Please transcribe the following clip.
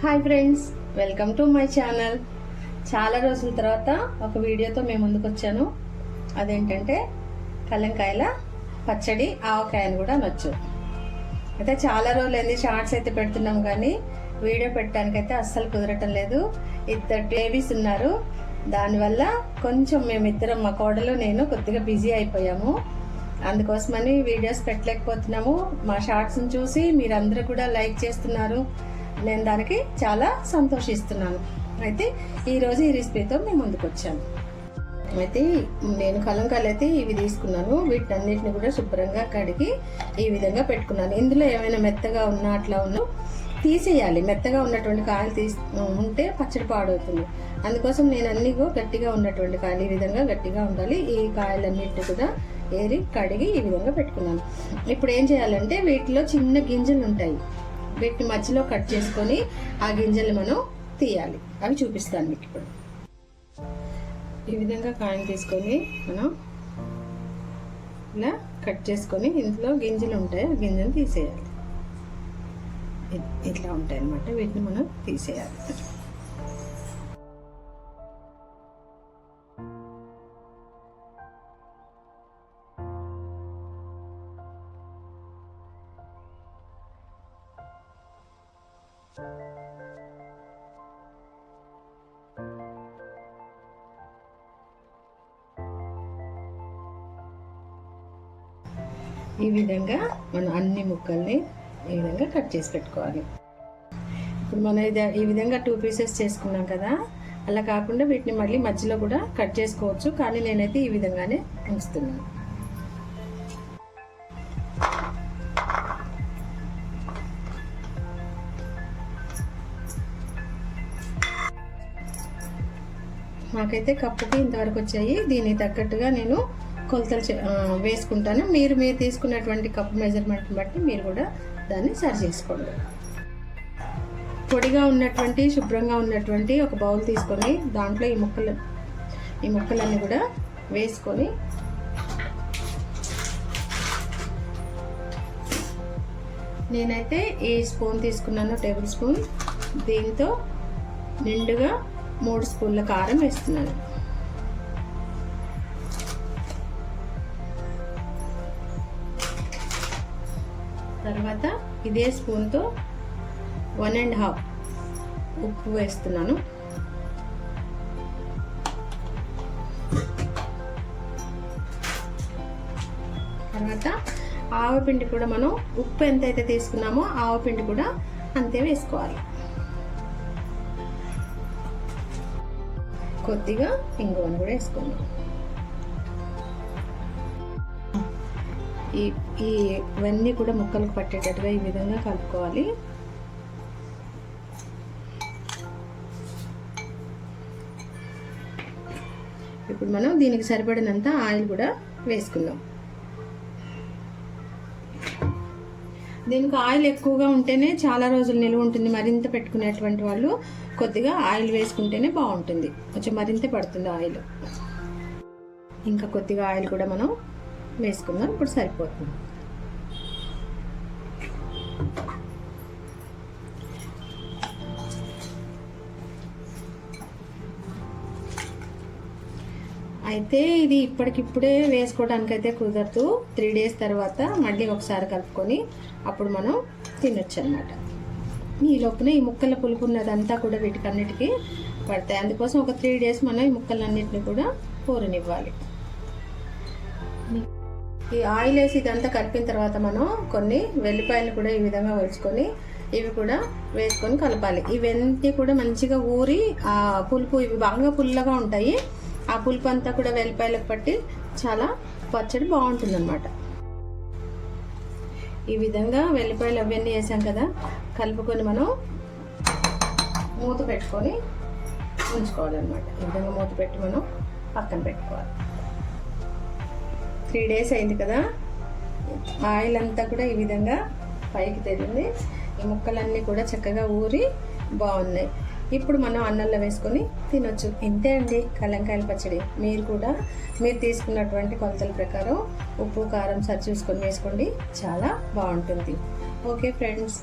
Hi friends, welcome to my channel. చాలా రోజుల తర్వాత ఒక వీడియోతో మేము ముందుకు వచ్చాను. అదేంటంటే కలంకాయల పచ్చడి, ఆవకాయని కూడా అనొచ్చు. అయితే చాలా రోజులు అయింది షార్ట్స్ అయితే పెడుతున్నాం, కానీ వీడియో పెట్టడానికైతే అస్సలు కుదరటం లేదు. ఇద్దరు బేబీస్ ఉన్నారు. దానివల్ల కొంచెం మేమిద్దరం, మా కోడలు నేను కొద్దిగా బిజీ అయిపోయాము. అందుకోసమని వీడియోస్ పెట్టలేకపోతున్నాము. మా షార్ట్స్ని చూసి మీరందరూ కూడా లైక్ చేస్తున్నారు. నేను దానికి చాలా సంతోషిస్తున్నాను. అయితే ఈరోజు ఈ రెసిపీతో మేము ముందుకు వచ్చాను. అయితే నేను కలంకాయలు అయితే ఇవి తీసుకున్నాను. వీటన్నిటిని కూడా శుభ్రంగా కడిగి ఈ విధంగా పెట్టుకున్నాను. ఇందులో ఏమైనా మెత్తగా ఉన్నా అట్లా ఉన్నా తీసేయాలి. మెత్తగా ఉన్నటువంటి కాయలు ఉంటే పచ్చడి పాడవుతుంది. అందుకోసం నేను అన్ని గట్టిగా ఉన్నటువంటి కాయలు ఈ విధంగా గట్టిగా ఉండాలి. ఈ కాయలన్నిటిని కూడా ఏరి కడిగి ఈ విధంగా పెట్టుకున్నాను. ఇప్పుడు ఏం చేయాలంటే వీటిలో చిన్న గింజలు ఉంటాయి. వీటిని మధ్యలో కట్ చేసుకొని ఆ గింజలు మనం తీయాలి. అవి చూపిస్తాను మీకు ఇప్పుడు. ఈ విధంగా కాయని తీసుకొని మనం ఇలా కట్ చేసుకొని ఇందులో గింజలు ఉంటాయి, ఆ గింజలు తీసేయాలి. ఇట్లా ఉంటాయి అన్నమాట. వీటిని మనం తీసేయాలి. ఈ విధంగా మనం అన్ని ముక్కల్ని ఈ విధంగా కట్ చేసి పెట్టుకోవాలి. ఇప్పుడు మనం ఈ విధంగా 2 పీసెస్ చేసుకున్నాం కదా, అలా కాకుండా వీటిని మళ్ళీ మధ్యలో కూడా కట్ చేసుకోవచ్చు. కానీ నేనైతే ఈ విధంగానే ఉంచుతున్నాను. నాకైతే కప్పుకి ఇంతవరకు వచ్చాయి. దీనికి తగ్గట్టుగా నేను కొలతలు వేసుకుంటాను. మీరు తీసుకున్నటువంటి కప్పు మెజర్మెంట్ని బట్టి మీరు కూడా దాన్ని సరి చేసుకోండి. పొడిగా ఉన్నటువంటి శుభ్రంగా ఉన్నటువంటి ఒక బౌల్ తీసుకొని దాంట్లో ఈ ముక్కలన్నీ కూడా వేసుకొని నేనైతే ఈ స్పూన్ తీసుకున్నాను, టేబుల్ స్పూన్. దీంతో నిండుగా 3 స్పూన్ల కారం వేస్తున్నాను. తర్వాత ఇదే స్పూన్తో 1.5 ఉప్పు వేస్తున్నాను. తర్వాత ఆవపిండి కూడా మనం ఉప్పు ఎంతైతే తీసుకున్నామో ఆవపిండి కూడా అంతే వేసుకోవాలి. కొద్దిగా ఇంగువను కూడా వేసుకున్నాం. ఇవన్నీ కూడా ముక్కలకు పట్టేటట్టుగా ఈ విధంగా కలుపుకోవాలి. ఇప్పుడు మనం దీనికి సరిపడినంత ఆయిల్ కూడా వేసుకుందాం. దీనికి ఆయిల్ ఎక్కువగా ఉంటేనే చాలా రోజులు నిలువ ఉంటుంది. మరింత పెట్టుకునేటువంటి వాళ్ళు కొద్దిగా ఆయిల్ వేసుకుంటేనే బాగుంటుంది. కొంచెం మరింత పడుతుంది ఆయిల్. ఇంకా కొద్దిగా ఆయిల్ కూడా మనం వేసుకుందాం. ఇప్పుడు సరిపోతుంది. అయితే ఇది ఇప్పటికిప్పుడే వేసుకోవడానికి అయితే కుదరదు. 3 డేస్ తర్వాత మళ్ళీ ఒకసారి కలుపుకొని అప్పుడు మనం తినొచ్చు అన్నమాట. ఈ లోపున ఈ ముక్కల పులుపు ఉన్నదంతా కూడా వీటికన్నిటికీ పడతాయి. అందుకోసం ఒక 3 డేస్ మనం ఈ ముక్కలన్నిటిని కూడా ఊరనివ్వాలి. ఈ ఆయిల్ వేసి ఇదంతా కలిపిన తర్వాత మనం కొన్ని వెల్లిపాయలు కూడా ఈ విధంగా ఒలుచుకొని ఇవి కూడా వేసుకొని కలపాలి. ఇవన్నీ కూడా మంచిగా ఊరి ఆ పులుపు, ఇవి బాగా పుల్లగా ఉంటాయి. ఆ పులుపు అంతా కూడా వెల్లిపాయలకు పట్టి చాలా పచ్చడి బాగుంటుంది అన్నమాట. ఈ విధంగా వెల్లిపాయలు అవన్నీ వేసాం కదా, కలుపుకొని మనం మూత పెట్టుకొని ఉంచుకోవాలన్నమాట. ఈ విధంగా మూత పెట్టి మనం పక్కన పెట్టుకోవాలి. 3 డేస్ అయింది కదా, ఆయిల్ అంతా కూడా ఈ విధంగా పైకి తేలింది. ఈ ముక్కలన్నీ కూడా చక్కగా ఊరి బాగున్నాయి. ఇప్పుడు మనం అన్నంలో వేసుకొని తినొచ్చు. ఇంతే అండి కలంకాయల పచ్చడి. మీరు కూడా మీరు తీసుకున్నటువంటి కొలతల ప్రకారం ఉప్పు కారం సరి చూసుకొని వేసుకోండి, చాలా బాగుంటుంది. Okay friends.